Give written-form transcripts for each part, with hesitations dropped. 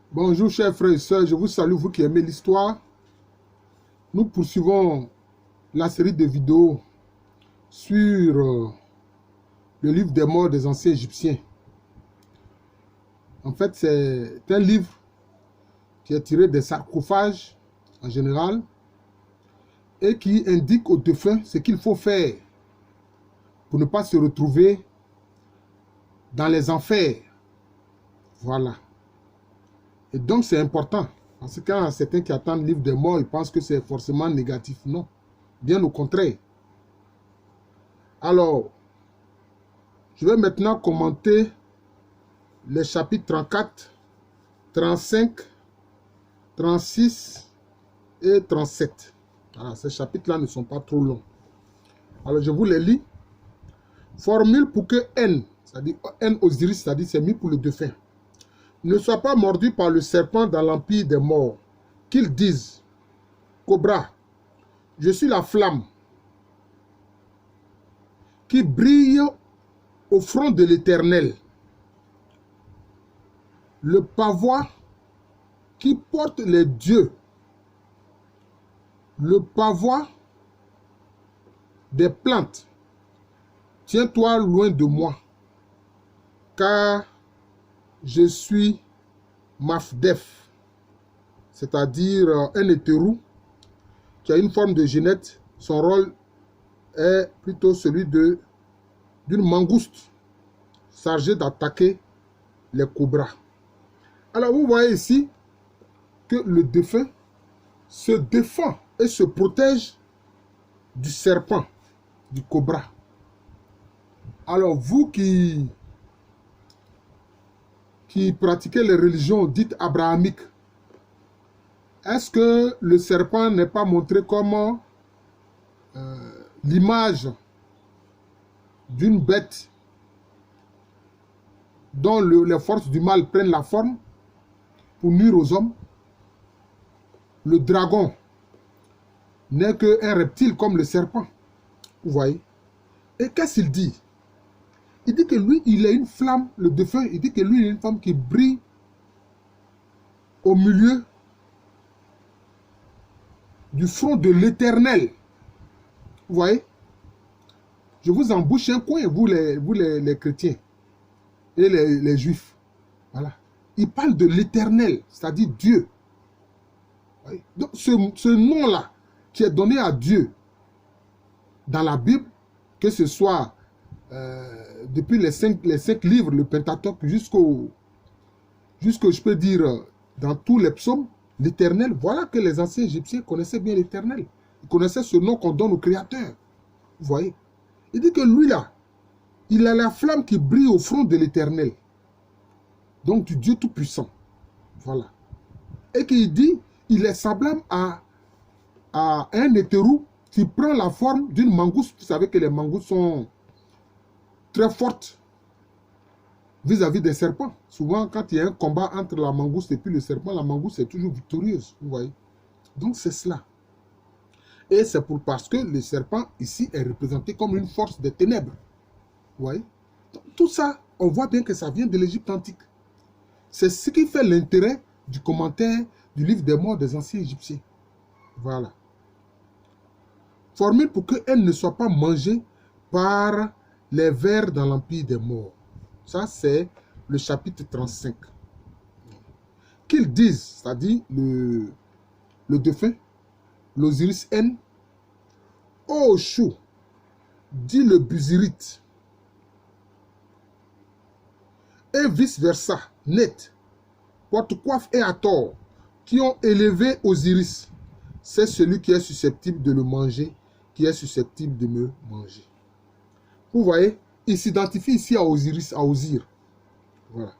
Bonjour chers frères et sœurs, je vous salue, vous qui aimez l'histoire. Nous poursuivons la série de vidéos sur le livre des morts des anciens Égyptiens. En fait, c'est un livre qui est tiré des sarcophages en général et qui indique aux défunts ce qu'il faut faire pour ne pas se retrouver dans les enfers. Voilà. Et donc c'est important, parce que quand certains qui attendent le livre des morts, ils pensent que c'est forcément négatif. Non, bien au contraire. Alors, je vais maintenant commenter les chapitres 34, 35, 36 et 37. Voilà, ces chapitres-là ne sont pas trop longs. Alors, je vous les lis. Formule pour que N, c'est-à-dire N Osiris, c'est-à-dire c'est mis pour le défunt, ne soit pas mordu par le serpent dans l'empire des morts. Qu'ils disent, Cobra, je suis la flamme qui brille au front de l'Éternel, le pavois qui porte les dieux, le pavois des plantes. Tiens-toi loin de moi, car je suis Mafdef, c'est-à-dire un hétérou qui a une forme de genette. Son rôle est plutôt celui d'une mangouste chargée d'attaquer les cobras. Alors vous voyez ici que le défunt se défend et se protège du serpent, du cobra. Alors vous qui pratiquez les religions dites abrahamiques, est-ce que le serpent n'est pas montré comme l'image d'une bête dont les forces du mal prennent la forme pour nuire aux hommes? Le dragon n'est qu'un reptile comme le serpent. Vous voyez? Et qu'est-ce qu'il dit? Il dit que lui, il est une flamme, le défunt, il dit que lui, il est une flamme qui brille au milieu du front de l'Éternel. Vous voyez? Je vous embouche un coin, vous les chrétiens et les juifs. Voilà. Il parle de l'Éternel, c'est-à-dire Dieu. Oui. Donc ce nom-là qui est donné à Dieu dans la Bible, que ce soit depuis les cinq livres, le Pentateuque, jusqu'au, je peux dire, dans tous les psaumes, l'Éternel, voilà que les anciens Égyptiens connaissaient bien l'Éternel. Ils connaissaient ce nom qu'on donne au Créateur. Vous voyez? Il dit que lui là, il a la flamme qui brille au front de l'Éternel. Donc du Dieu Tout-Puissant. Voilà. Et qu'il dit, il est semblable à un hétérou qui prend la forme d'une mangouste. Vous savez que les mangoustes sont très fortes vis-à-vis des serpents. Souvent, quand il y a un combat entre la mangouste et puis le serpent, la mangouste est toujours victorieuse. Vous voyez? Donc c'est cela. Et c'est parce que le serpent ici est représenté comme une force des ténèbres. Vous voyez? Donc, tout ça, on voit bien que ça vient de l'Égypte antique. C'est ce qui fait l'intérêt du commentaire du livre des morts des anciens Égyptiens. Voilà. Formule pour qu'elle ne soit pas mangée par les vers dans l'empire des morts. Ça, c'est le chapitre 35. Qu'ils disent, c'est-à-dire le défunt, l'Osiris N, ô chou, dit le Busirite, et vice-versa, net, porte-coiffe et Hathor, qui ont élevé Osiris, c'est celui qui est susceptible de le manger, qui est susceptible de me manger. Vous voyez, il s'identifie ici à Osiris, à Osir. Voilà.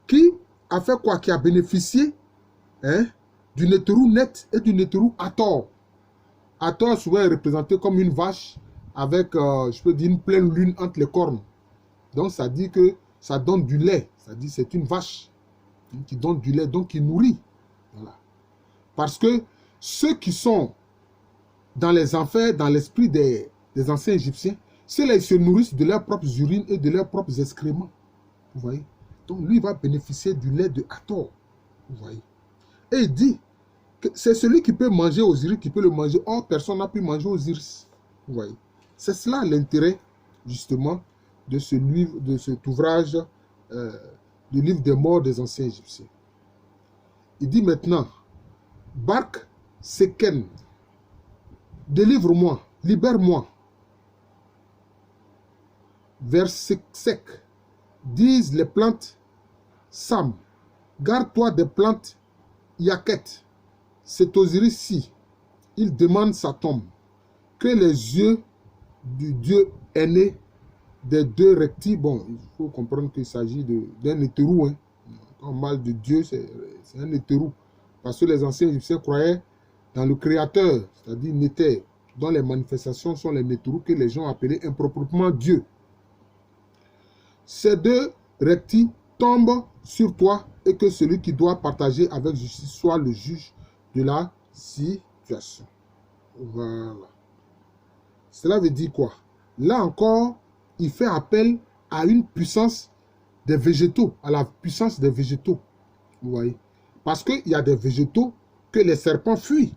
Qui a fait quoi? Qui a bénéficié d'une hétérou net et d'une hétérou Hathor. Hathor souvent est représenté comme une vache avec, je peux dire, une pleine lune entre les cornes. Donc ça dit que ça donne du lait. Ça dit que c'est une vache qui donne du lait, donc qui nourrit. Voilà. Parce que ceux qui sont dans les enfers, dans l'esprit des anciens Égyptiens, ceux-là, ils se nourrissent de leurs propres urines et de leurs propres excréments. Vous voyez? Donc lui, il va bénéficier du lait de Hathor. Vous voyez. Et il dit que c'est celui qui peut manger Osiris qui peut le manger. Or, personne n'a pu manger Osiris. Vous voyez. C'est cela l'intérêt, justement, de ce livre, de cet ouvrage, du livre des morts des anciens Égyptiens. Il dit maintenant, Bark Seken, délivre-moi, libère-moi. Vers sec, disent les plantes Sam, garde-toi des plantes Yaquet. C'est Osiris-ci. Il demande sa tombe. Que les yeux du Dieu aîné des deux rectis, bon, il faut comprendre qu'il s'agit d'un hétérou. Hein. Quand on parle de Dieu, c'est un hétérou. Parce que les anciens Égyptiens croyaient dans le Créateur, c'est-à-dire Néter, dont les manifestations sont les hétérous que les gens appelaient improprement Dieu. Ces deux rectis tombent sur toi et que celui qui doit partager avec justice soit le juge de la situation. Voilà. Cela veut dire quoi? Là encore, il fait appel à une puissance des végétaux, à la puissance des végétaux. Vous voyez? Parce qu'il y a des végétaux que les serpents fuient.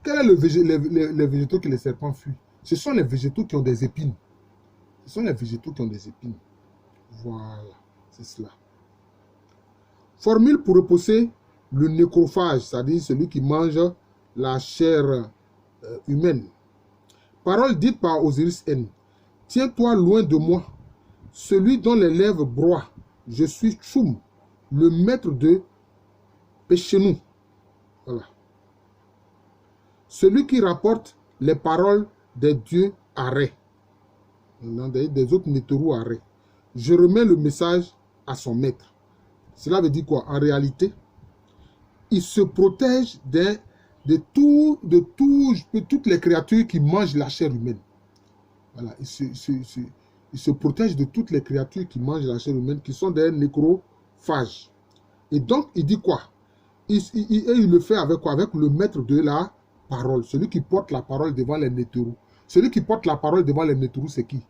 Quel est les végétaux que les serpents fuient? Ce sont les végétaux qui ont des épines. Ce sont les végétaux qui ont des épines. Voilà, c'est cela. Formule pour repousser le nécrophage, c'est-à-dire celui qui mange la chair humaine. Parole dite par Osiris N. Tiens-toi loin de moi, celui dont les lèvres broient. Je suis Tchoum, le maître de Péchenou. Voilà. Celui qui rapporte les paroles des dieux arrêts. Des autres nétérous arrêts. Je remets le message à son maître. Cela veut dire quoi? En réalité, il se protège de toutes les créatures qui mangent la chair humaine. Voilà, il se protège de toutes les créatures qui mangent la chair humaine, qui sont des nécrophages. Et donc, il dit quoi? Il le fait avec quoi? Avec le maître de la parole, celui qui porte la parole devant les nétérous. Celui qui porte la parole devant les nétérous, c'est qui?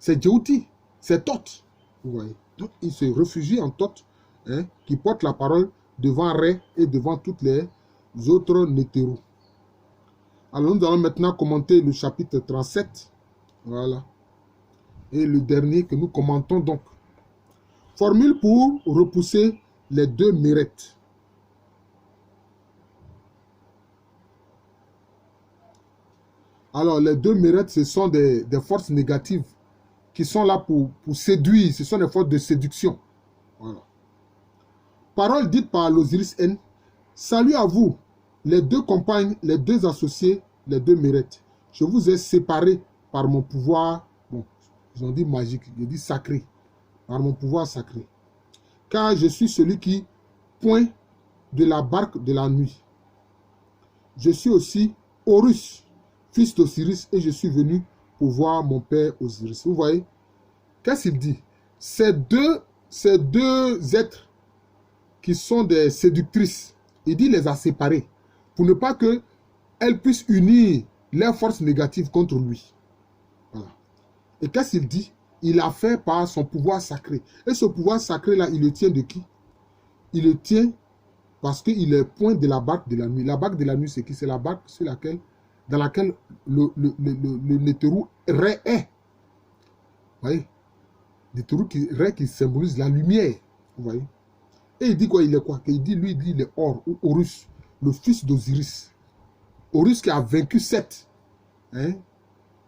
C'est Djéouti, c'est Thoth. Vous voyez. Donc, il se réfugie en Thoth, hein, qui porte la parole devant Ré et devant toutes les autres nétérous. Alors, nous allons maintenant commenter le chapitre 37. Voilà. Et le dernier que nous commentons donc. Formule pour repousser les deux mérettes. Alors, les deux mérettes, ce sont des forces négatives qui sont là pour séduire. Ce sont des forces de séduction. Voilà. Parole dite par l'Osiris N. Salut à vous, les deux compagnes, les deux associés, les deux mérettes. Je vous ai séparés par mon pouvoir, bon, ils ont dit magique, ils ont dit sacré, par mon pouvoir sacré. Car je suis celui qui pointe de la barque de la nuit. Je suis aussi Horus, fils d'Osiris, et je suis venu pour voir mon père Osiris. Vous voyez? Qu'est-ce qu'il dit? Ces deux êtres qui sont des séductrices, il dit les a séparés pour ne pas qu'elles puissent unir leurs forces négatives contre lui. Voilà. Et qu'est-ce qu'il dit? Il a fait par son pouvoir sacré. Et ce pouvoir sacré-là, il le tient de qui? Il le tient parce qu'il est point de la barque de la nuit. La barque de la nuit, c'est qui? C'est la barque dans laquelle le nétérou Ré est. Vous voyez? Le nétérou Ré qui symbolise la lumière. Vous voyez? Et il dit quoi? Il est quoi? Il dit, lui, il est Or, ou Horus, le fils d'Osiris. Horus qui a vaincu Seth, hein,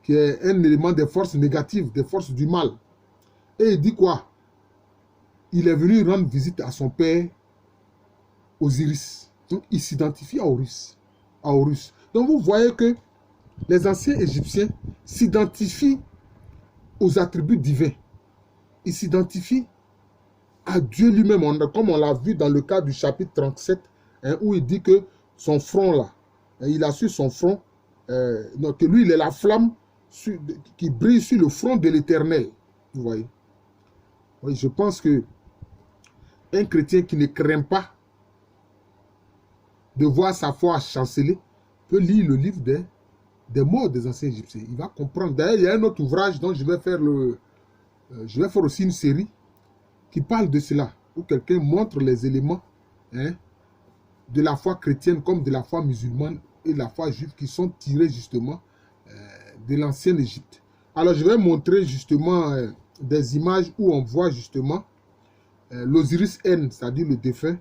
qui est un élément des forces négatives, des forces du mal. Et il dit quoi? Il est venu rendre visite à son père Osiris. Donc, il s'identifie à Horus. Donc, vous voyez que les anciens Égyptiens s'identifient aux attributs divins. Ils s'identifient à Dieu lui-même, comme on l'a vu dans le cas du chapitre 37, hein, où il dit que son front là, hein, il a sur son front, que lui il est la flamme qui brille sur le front de l'Éternel. Vous voyez? Oui, je pense que un chrétien qui ne craint pas de voir sa foi chanceler peut lire le livre des morts des anciens Égyptiens. Il va comprendre. D'ailleurs, il y a un autre ouvrage dont je vais faire aussi une série qui parle de cela. où quelqu'un montre les éléments hein, de la foi chrétienne comme de la foi musulmane et de la foi juive qui sont tirés justement de l'ancienne Égypte. Alors je vais montrer justement des images où on voit justement l'Osiris N, c'est-à-dire le défunt,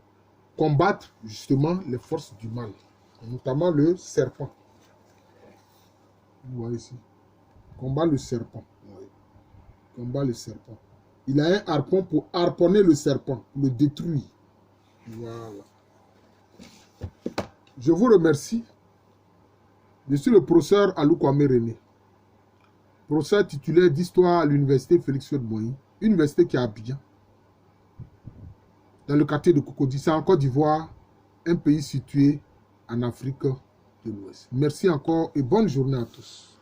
combattre justement les forces du mal, notamment le serpent. Vous voyez ici. Combat le serpent. Oui. Combat le serpent. Il a un harpon pour harponner le serpent, le détruire. Voilà. Je vous remercie. Je suis le professeur Alou Kwame René, professeur titulaire d'histoire à l'université Félix Houphouët-Boigny, université qui est à Abidjan, dans le quartier de Cocody. C'est en Côte d'Ivoire, un pays situé en Afrique de l'Ouest. Merci encore et bonne journée à tous.